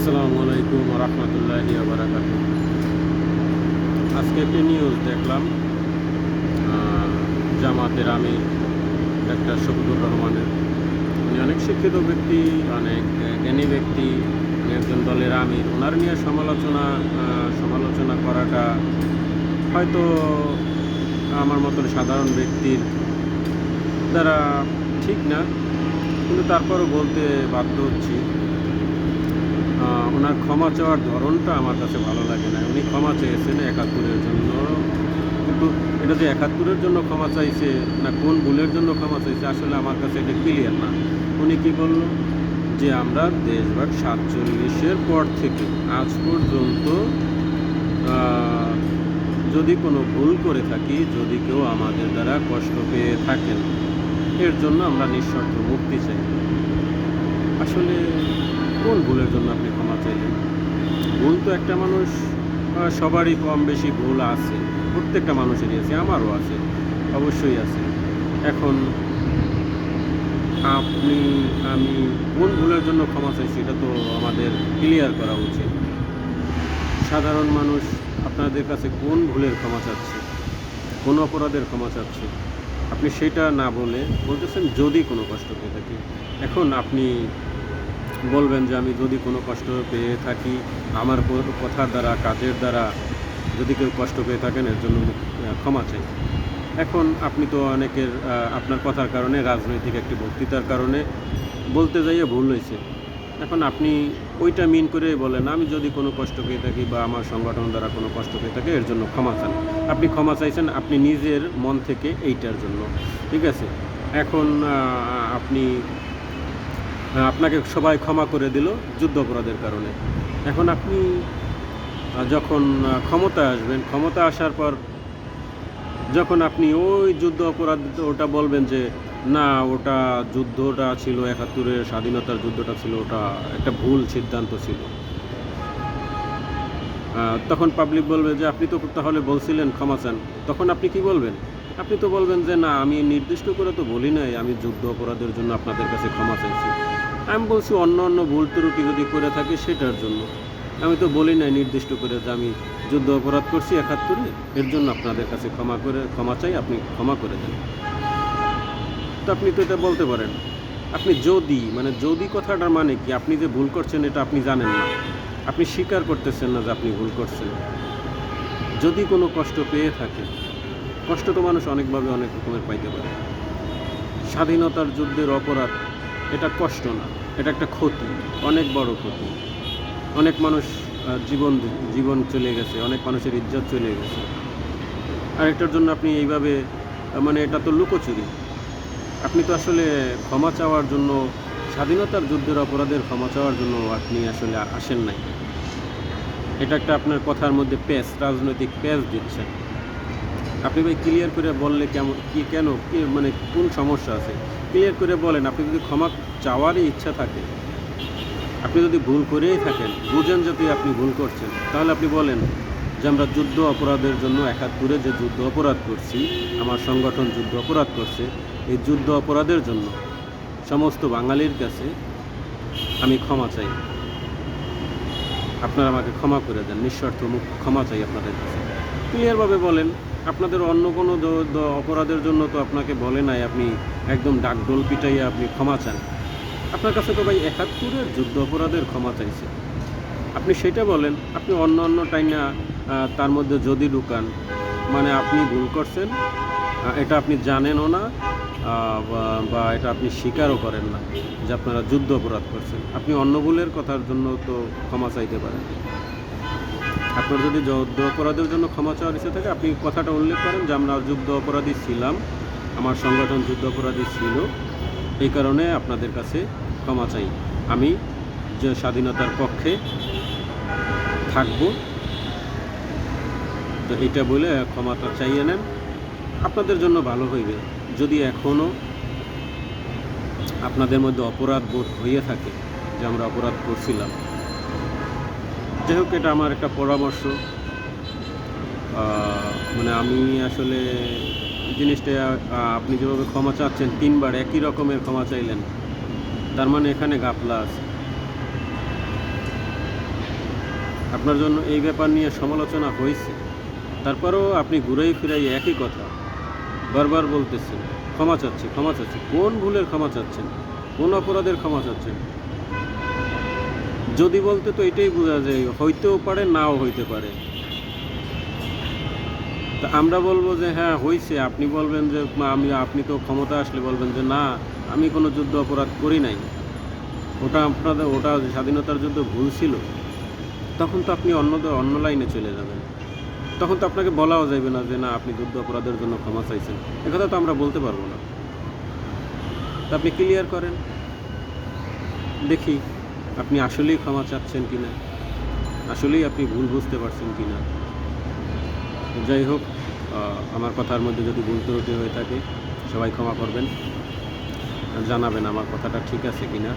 আসসালামু আলাইকুম রহমতুল্লাহি ওয়া বারাকাতুহু। আজকে একটি নিউজ দেখলাম, জামাতের আমির ডাক্তার শফিকুর রহমানের। উনি অনেক শিক্ষিত ব্যক্তি, অনেক জ্ঞানী ব্যক্তি, উনি একজন দলের আমির। ওনার নিয়ে সমালোচনা করাটা হয়তো আমার মতন সাধারণ ব্যক্তির দ্বারা ঠিক না, কিন্তু তারপরও বলতে বাধ্য হচ্ছি। ওনার ক্ষমা চাওয়ার ধরনটা আমার কাছে ভালো লাগে না। উনি ক্ষমা চেয়েছেন ৭১-এর জন্য, কিন্তু এটা যে ৭১-এর জন্য ক্ষমা চাইছে না কোন ভুলের জন্য ক্ষমা চাইছে, আসলে আমার কাছে এটা ক্লিয়ার না। উনি কি বলল যে আমরা দেশভাগ ৪৭-এর পর থেকে আজ পর্যন্ত যদি কোনো ভুল করে থাকি, যদি কেউ আমাদের দ্বারা কষ্ট পেয়ে থাকেন, এর জন্য আমরা নিঃশর্ত মুক্তি চাই। আসলে কোন ভুলের জন্য আপনি ক্ষমা চাইলেন? ভুল তো একটা মানুষ, সবারই কম বেশি ভুল আছে, প্রত্যেকটা মানুষেরই আছে, আমারও আছে, অবশ্যই আছে। এখন আপনি আমি কোন ভুলের জন্য ক্ষমা চাইছি এটা তো আমাদের ক্লিয়ার করা উচিত। সাধারণ মানুষ আপনাদের কাছে কোন ভুলের ক্ষমা চাচ্ছে, কোন অপরাধের ক্ষমা চাচ্ছে, আপনি সেটা না বলে বলতেছেন যদি কোনো কষ্ট পেয়ে থাকি। এখন আপনি বলবেন যে আমি যদি কোনো কষ্ট পেয়ে থাকি, আমার কথার দ্বারা কাজের দ্বারা যদি কেউ কষ্ট পেয়ে থাকেন, এর জন্য ক্ষমা চাই। এখন আপনি তো অনেকের আপনার কথার কারণে, রাজনৈতিক একটি বক্তৃতার কারণে বলতে যাইয়ে ভুল হয়েছে। এখন আপনি ওইটা মিন করে বলেন আমি যদি কোনো কষ্ট পেয়ে থাকি বা আমার সংগঠন দ্বারা কোনো কষ্ট পেয়ে থাকে, এর জন্য ক্ষমা চান। আপনি ক্ষমা চাইছেন আপনি নিজের মন থেকে, এইটার জন্য, ঠিক আছে। এখন আপনি আপনাকে সবাই ক্ষমা করে দিল যুদ্ধ অপরাধের কারণে। এখন আপনি যখন ক্ষমতায় আসবেন, ক্ষমতা আসার পর যখন আপনি ওই যুদ্ধ অপরাধ ওটা বলবেন যে না, ওটা যুদ্ধটা ছিল ৭১-এর স্বাধীনতার যুদ্ধটা ছিল, ওটা একটা ভুল সিদ্ধান্ত ছিল, তখন পাবলিক বলবে যে আপনি তো তাহলে বলছিলেন ক্ষমা চান। তখন আপনি কি বলবেন? আপনি তো বলবেন যে না, আমি নির্দিষ্ট করে তো বলি নাই আমি যুদ্ধ অপরাধের জন্য আপনাদের কাছে ক্ষমা চাইছি। আমি বলছি অন্য ভুল ত্রুটি যদি করে থাকি সেটার জন্য। আমি তো বলি নাই নির্দিষ্ট করে যে আমি যুদ্ধ অপরাধ করছি ৭১-এ, এর জন্য আপনাদের কাছে ক্ষমা চাই, আপনি ক্ষমা করে দেন। তো আপনি তো এটা বলতে পারেন। আপনি যদি কথাটার মানে কি, আপনি যে ভুল করছেন এটা আপনি জানেন না, আপনি স্বীকার করতেছেন না যে আপনি ভুল করছেন। যদি কোনো কষ্ট পেয়ে থাকে, কষ্ট তো মানুষ অনেকভাবে অনেক রকমের পাইতে পারে। স্বাধীনতার যুদ্ধের অপরাধ এটা কষ্ট না, এটা একটা ক্ষতি, অনেক বড় ক্ষতি। অনেক মানুষ জীবন চলে গেছে, অনেক মানুষের ইজ্জত চলে গেছে। আর এটার জন্য আপনি এইভাবে মানে এটা তো লুকোচুরি। আপনি তো আসলে ক্ষমা চাওয়ার জন্য, স্বাধীনতার যুদ্ধের অপরাধের ক্ষমা চাওয়ার জন্য আপনি আসলে আসেন নাই। এটা একটা আপনার কথার মধ্যে রাজনৈতিক প্যাঁচ দিচ্ছেন। আপনি ভাই ক্লিয়ার করে বললে কেন মানে কোন সমস্যা আছে? ক্লিয়ার করে বলেন। আপনি যদি ক্ষমা চাওয়ারই ইচ্ছা থাকে, আপনি যদি ভুল করেই থাকেন, বুঝেন যদি আপনি ভুল করছেন, তাহলে আপনি বলেন যে আমরা যুদ্ধ অপরাধের জন্য ৭১-এ যে যুদ্ধ অপরাধ করছি, আমার সংগঠন যুদ্ধ অপরাধ করছে, এই যুদ্ধ অপরাধের জন্য সমস্ত বাঙালির কাছে আমি ক্ষমা চাই। আপনারা আমাকে ক্ষমা করে দেন, নিঃস্বার্থ ক্ষমা চাই আপনাদের কাছে। ক্লিয়ারভাবে বলেন। আপনাদের অন্য কোনো অপরাধের জন্য তো আপনাকে বলে নাই আপনি একদম ডাকডোল পিটাইয়া আপনি ক্ষমা চান। আপনার কাছে তো ভাই ৭১-এর যুদ্ধ অপরাধের ক্ষমা চাইছে, আপনি সেটা বলেন। আপনি অন্য টাইনা তার মধ্যে যদি ঢুকান, মানে আপনি ভুল করছেন, এটা আপনি জানেনও না, বা এটা আপনি স্বীকারও করেন না যে আপনারা যুদ্ধ অপরাধ করছেন। আপনি অন্য ভুলের কথার জন্য তো ক্ষমা চাইতে পারেন। আপনার যদি যুদ্ধ অপরাধের জন্য ক্ষমা চাওয়ার ইচ্ছে থাকে, আপনি কথাটা উল্লেখ করেন যে আমরা যুদ্ধ অপরাধী ছিলাম, আমার সংগঠন যুদ্ধ অপরাধী ছিল, এই কারণে আপনাদের কাছে ক্ষমা চাই। আমি যে স্বাধীনতার পক্ষে থাকবো, তো এইটা বলে ক্ষমাটা চাইয়ে নেন, আপনাদের জন্য ভালো হইবে। যদি এখনও আপনাদের মধ্যে অপরাধ বোধ হয়ে থাকে যে আমরা অপরাধ করছিলাম, যাই হোক, এটা আমার একটা পরামর্শ। মানে আমি আসলে জিনিসটা, আপনি যেভাবে ক্ষমা চাচ্ছেন, ৩ বার একই রকমের ক্ষমা চাইলেন, তার মানে এখানে ঘাপলা আছে। আপনার জন্য এই ব্যাপার নিয়ে সমালোচনা হয়েছে, তারপরেও আপনি ঘুরাই ফিরাই একই কথা বারবার বলতেছেন, ক্ষমা চাচ্ছি ক্ষমা চাচ্ছি। কোন ভুলের ক্ষমা চাচ্ছেন? কোন অপরাধের ক্ষমা চাচ্ছেন? যদি বলতে তো এটাই বোঝা যায়, হইতেও পারে নাও হইতে পারে। তা আমরা বলবো যে হ্যাঁ হইছে, আপনি বলবেন যে আপনি তো ক্ষমতা আসলে বলবেন যে না, আমি কোনো যুদ্ধ অপরাধ করি নাই, ওটা স্বাধীনতার যুদ্ধ ভুল ছিল। তখন তো আপনি অন্য লাইনে চলে যাবেন। তখন তো আপনাকে বলাও যাবে না যে না, আপনি যুদ্ধ অপরাধের জন্য ক্ষমা চাইছেন। একথা তো আমরা বলতে পারবো না। তা আপনি ক্লিয়ার করেন, দেখি আপনি আসলেই ক্ষমা চাচ্ছেন কিনা, আসলেই আপনি ভুল বুঝতে পারছেন কিনা। যাই হোক, আমার কথার মধ্যে যদি ভুল ত্রুটি হয়ে থাকে সবাই ক্ষমা করবেন, আর জানাবেন আমার কথাটা ঠিক আছে কিনা।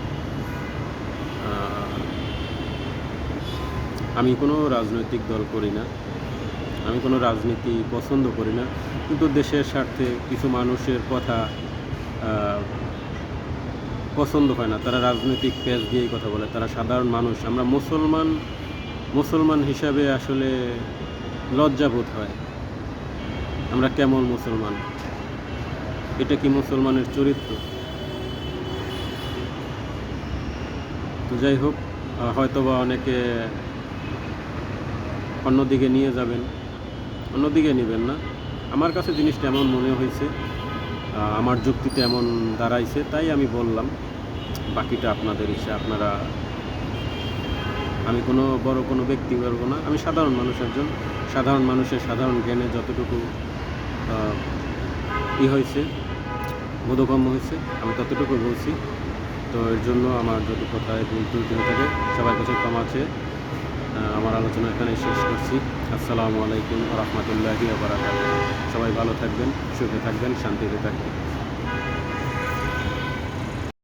আমি কোনো রাজনৈতিক দল করি না, আমি কোনো রাজনীতি পছন্দ করি না, কিন্তু দেশের স্বার্থে কিছু মানুষের কথা পছন্দ হয় না। তারা রাজনৈতিক পেজ দিয়েই কথা বলে, তারা সাধারণ মানুষ। আমরা মুসলমান হিসাবে আসলে লজ্জাবোধ হয়। আমরা কেমন মুসলমান? এটা কি মুসলমানের চরিত্র? তো যাই হোক, হয়তোবা অনেকে অন্যদিকে নিয়ে যাবেন, অন্যদিকে নেবেন না। আমার কাছে জিনিসটা এমন মনে হয়েছে, আমার যুক্তিতে এমন দাঁড়াইছে, তাই আমি বললাম। বাকিটা আপনাদের ইচ্ছা। আমি কোনো বড় কোনো ব্যক্তিবর্গ না, আমি সাধারণ মানুষ একজন। সাধারণ মানুষের সাধারণ জ্ঞানে যতটুকু হয়েছে, বোধগম্য হয়েছে, আমি ততটুকু বলছি। তো এর জন্য আমার যদি কোথায় ভুল ত্রুটি হয়ে থাকে সবার কাছে ক্ষমা চেয়ে আমার আলোচনা এখানে শেষ করছি। আসসালামু আলাইকুম ওয়া রাহমাতুল্লাহি ওয়া বারাকাতুহু। সবাই ভালো থাকবেন, সুখে থাকবেন, শান্তিতে থাকবেন।